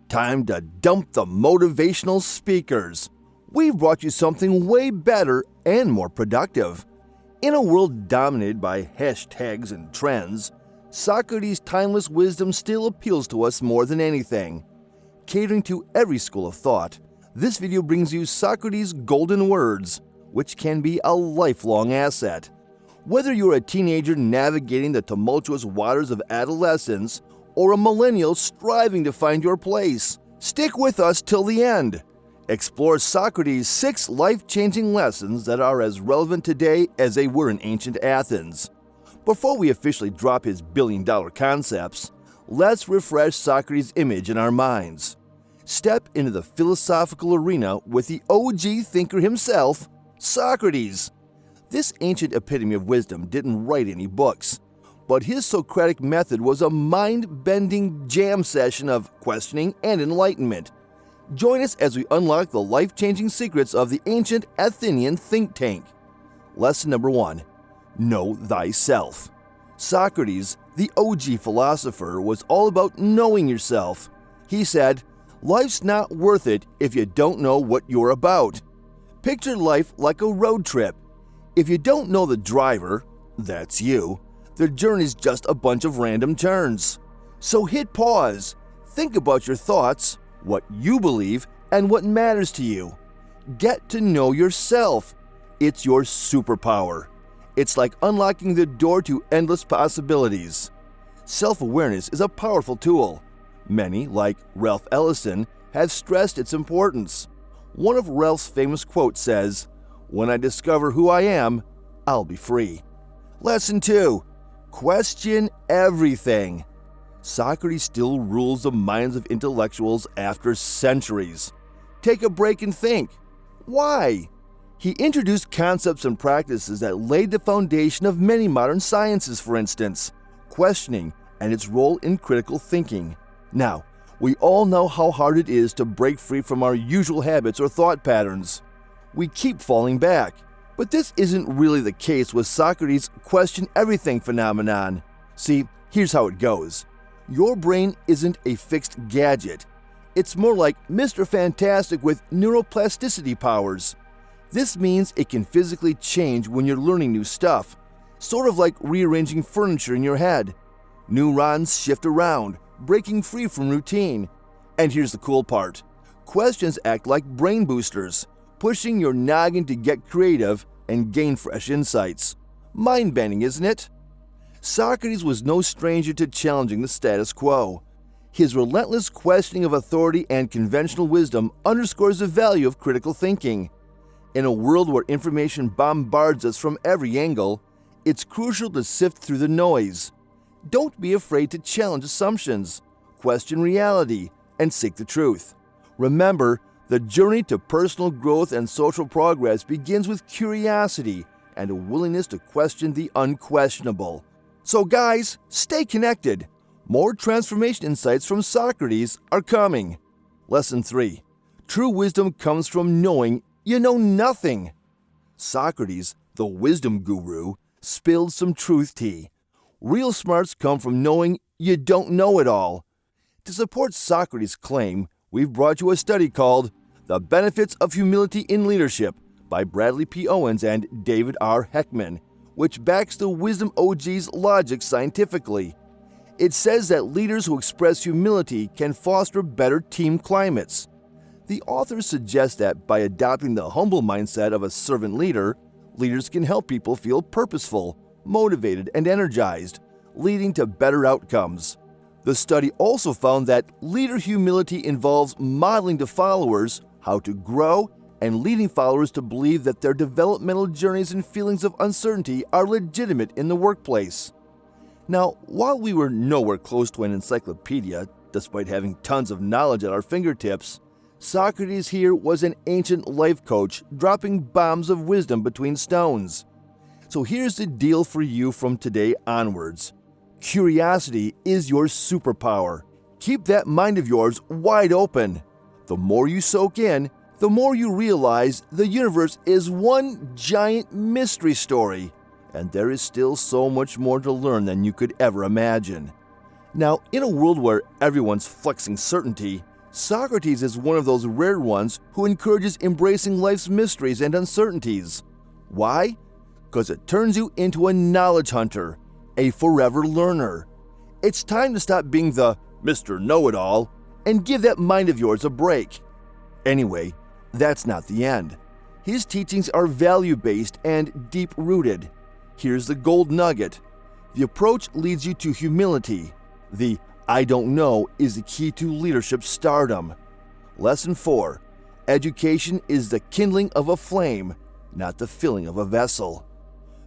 Time to dump the motivational speakers. We've brought you something way better and more productive. In a world dominated by hashtags and trends, Socrates' timeless wisdom still appeals to us more than anything. Catering to every school of thought, this video brings you Socrates' golden words, which can be a lifelong asset. Whether you're a teenager navigating the tumultuous waters of adolescence or a millennial striving to find your place, stick with us till the end. Explore Socrates' 6 life-changing lessons that are as relevant today as they were in ancient Athens. Before we officially drop his billion-dollar concepts, let's refresh Socrates' image in our minds. Step into the philosophical arena with the OG thinker himself, Socrates. This ancient epitome of wisdom didn't write any books, but his Socratic method was a mind-bending jam session of questioning and enlightenment. Join us as we unlock the life-changing secrets of the ancient Athenian think tank. Lesson number 1. Know thyself. Socrates, the OG philosopher, was all about knowing yourself. He said, "Life's not worth it if you don't know what you're about." Picture life like a road trip. If you don't know the driver, that's you, the journey's just a bunch of random turns. So hit pause, think about your thoughts, what you believe, and what matters to you. Get to know yourself. It's your superpower. It's like unlocking the door to endless possibilities. Self-awareness is a powerful tool. Many, like Ralph Ellison, have stressed its importance. One of Ralph's famous quotes says, "When I discover who I am, I'll be free." Lesson 2. Question everything. Socrates still rules the minds of intellectuals after centuries. Take a break and think. Why? He introduced concepts and practices that laid the foundation of many modern sciences, for instance, questioning and its role in critical thinking. Now, we all know how hard it is to break free from our usual habits or thought patterns. We keep falling back. But this isn't really the case with Socrates' question everything phenomenon. See, here's how it goes. Your brain isn't a fixed gadget. It's more like Mr. Fantastic with neuroplasticity powers. This means it can physically change when you're learning new stuff, sort of like rearranging furniture in your head. Neurons shift around, breaking free from routine. And here's the cool part. Questions act like brain boosters, pushing your noggin to get creative and gain fresh insights. Mind-bending, isn't it? Socrates was no stranger to challenging the status quo. His relentless questioning of authority and conventional wisdom underscores the value of critical thinking. In a world where information bombards us from every angle, it's crucial to sift through the noise. Don't be afraid to challenge assumptions, question reality, and seek the truth. Remember, the journey to personal growth and social progress begins with curiosity and a willingness to question the unquestionable. So guys, stay connected. More transformation insights from Socrates are coming. Lesson 3. True wisdom comes from knowing you know nothing. Socrates, the wisdom guru, spilled some truth tea. Real smarts come from knowing you don't know it all. To support Socrates' claim, we've brought you a study called The Benefits of Humility in Leadership by Bradley P. Owens and David R. Heckman, which backs the Wisdom OG's logic scientifically. It says that leaders who express humility can foster better team climates. The authors suggest that by adopting the humble mindset of a servant leader, leaders can help people feel purposeful, motivated, and energized, leading to better outcomes. The study also found that leader humility involves modeling to followers how to grow and leading followers to believe that their developmental journeys and feelings of uncertainty are legitimate in the workplace. Now, while we were nowhere close to an encyclopedia, despite having tons of knowledge at our fingertips, Socrates here was an ancient life coach dropping bombs of wisdom between stones. So here's the deal for you from today onwards. Curiosity is your superpower. Keep that mind of yours wide open. The more you soak in, the more you realize the universe is one giant mystery story, and there is still so much more to learn than you could ever imagine. Now, in a world where everyone's flexing certainty, Socrates is one of those rare ones who encourages embracing life's mysteries and uncertainties. Why? Because it turns you into a knowledge hunter, a forever learner. It's time to stop being the Mr. Know-It-All and give that mind of yours a break. Anyway, that's not the end. His teachings are value-based and deep-rooted. Here's the gold nugget. The approach leads you to humility. The I don't know is the key to leadership stardom. Lesson 4. Education is the kindling of a flame, not the filling of a vessel.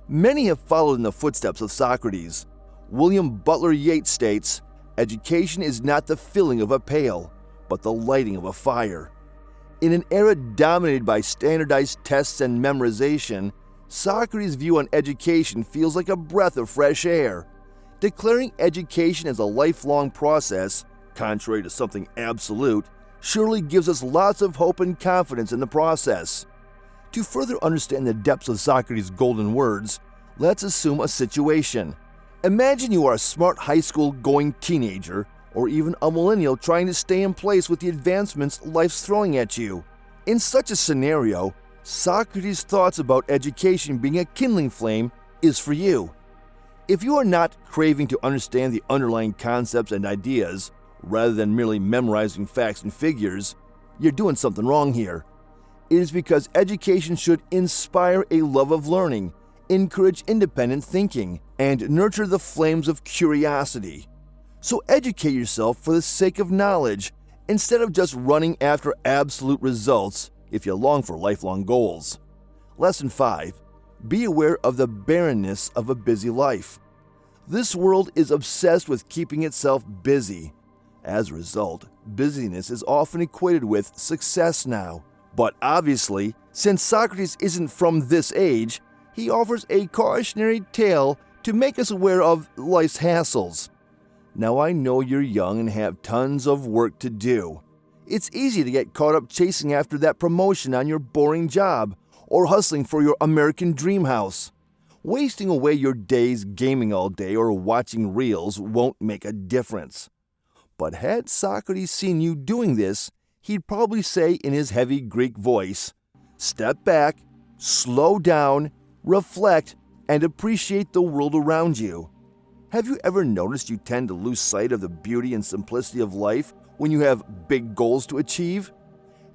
Many have followed in the footsteps of Socrates. William Butler Yeats states, "Education is not the filling of a pail, but the lighting of a fire." In an era dominated by standardized tests and memorization, Socrates' view on education feels like a breath of fresh air. Declaring education as a lifelong process, contrary to something absolute, surely gives us lots of hope and confidence in the process. To further understand the depths of Socrates' golden words, let's assume a situation. Imagine you are a smart high school-going teenager, or even a millennial trying to stay in place with the advancements life's throwing at you. In such a scenario, Socrates' thoughts about education being a kindling flame is for you. If you are not craving to understand the underlying concepts and ideas, rather than merely memorizing facts and figures, you're doing something wrong here. It is because education should inspire a love of learning, encourage independent thinking, and nurture the flames of curiosity. So educate yourself for the sake of knowledge, instead of just running after absolute results if you long for lifelong goals. Lesson 5. Be aware of the barrenness of a busy life. This world is obsessed with keeping itself busy. As a result, busyness is often equated with success now. But obviously, since Socrates isn't from this age, he offers a cautionary tale to make us aware of life's hassles. Now I know you're young and have tons of work to do. It's easy to get caught up chasing after that promotion on your boring job or hustling for your American dream house. Wasting away your days gaming all day or watching reels won't make a difference. But had Socrates seen you doing this, he'd probably say in his heavy Greek voice, "Step back, slow down, reflect, and appreciate the world around you." Have you ever noticed you tend to lose sight of the beauty and simplicity of life when you have big goals to achieve?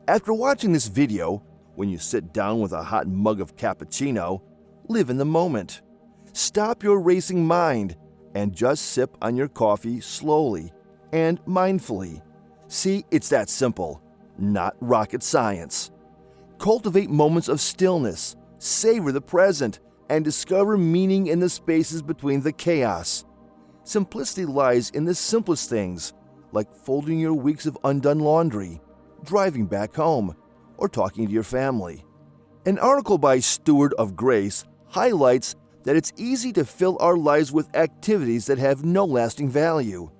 After watching this video, when you sit down with a hot mug of cappuccino, live in the moment. Stop your racing mind and just sip on your coffee slowly and mindfully. See, it's that simple, not rocket science. Cultivate moments of stillness, savor the present, and discover meaning in the spaces between the chaos. Simplicity lies in the simplest things, like folding your weeks of undone laundry, driving back home, or talking to your family. An article by Steward of Grace highlights that it's easy to fill our lives with activities that have no lasting value.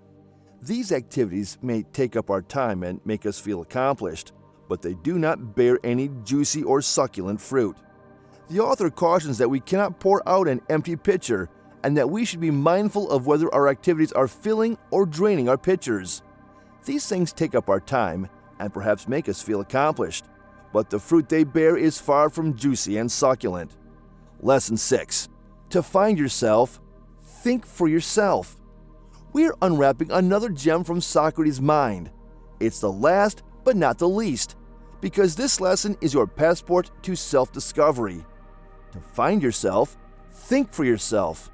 These activities may take up our time and make us feel accomplished, but they do not bear any juicy or succulent fruit. The author cautions that we cannot pour out an empty pitcher and that we should be mindful of whether our activities are filling or draining our pitchers. These things take up our time and perhaps make us feel accomplished, but the fruit they bear is far from juicy and succulent. Lesson 6. To find yourself, think for yourself. We are unwrapping another gem from Socrates' mind. It's the last but not the least, because this lesson is your passport to self-discovery. To find yourself, think for yourself.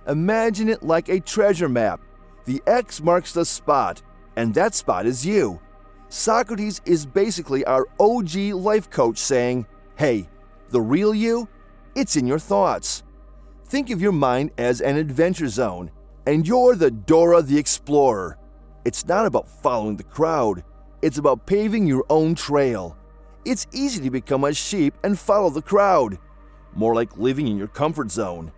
Imagine it like a treasure map. The X marks the spot, and that spot is you. Socrates is basically our OG life coach saying, hey, the real you, it's in your thoughts. Think of your mind as an adventure zone, and you're the Dora the Explorer. It's not about following the crowd. It's about paving your own trail. It's easy to become a sheep and follow the crowd, more like living in your comfort zone.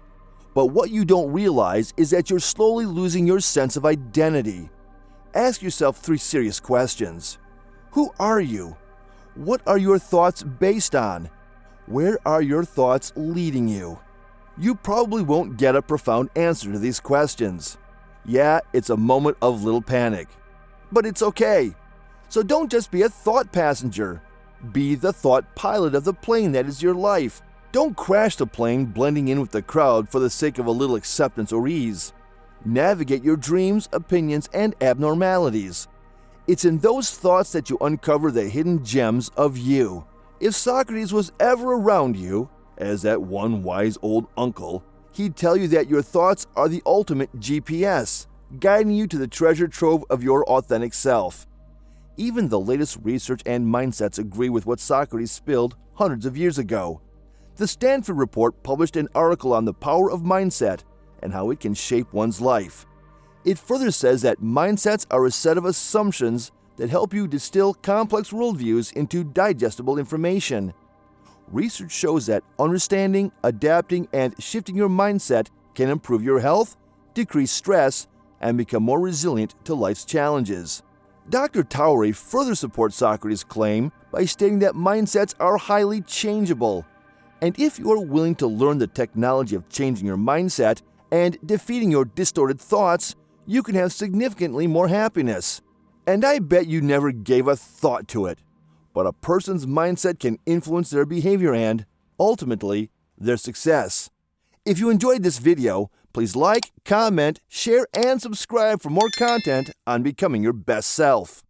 But what you don't realize is that you're slowly losing your sense of identity. Ask yourself 3 serious questions. Who are you? What are your thoughts based on? Where are your thoughts leading you? You probably won't get a profound answer to these questions. Yeah, it's a moment of little panic. But it's okay. So don't just be a thought passenger. Be the thought pilot of the plane that is your life. Don't crash the plane blending in with the crowd for the sake of a little acceptance or ease. Navigate your dreams, opinions, and abnormalities. It's in those thoughts that you uncover the hidden gems of you. If Socrates was ever around you, as that one wise old uncle, he'd tell you that your thoughts are the ultimate GPS, guiding you to the treasure trove of your authentic self. Even the latest research and mindsets agree with what Socrates spilled hundreds of years ago. The Stanford report published an article on the power of mindset and how it can shape one's life. It further says that mindsets are a set of assumptions that help you distill complex worldviews into digestible information. Research shows that understanding, adapting, and shifting your mindset can improve your health, decrease stress, and become more resilient to life's challenges. Dr. Towery further supports Socrates' claim by stating that mindsets are highly changeable. And if you are willing to learn the technology of changing your mindset and defeating your distorted thoughts, you can have significantly more happiness. And I bet you never gave a thought to it. But a person's mindset can influence their behavior and, ultimately, their success. If you enjoyed this video, please like, comment, share, and subscribe for more content on becoming your best self.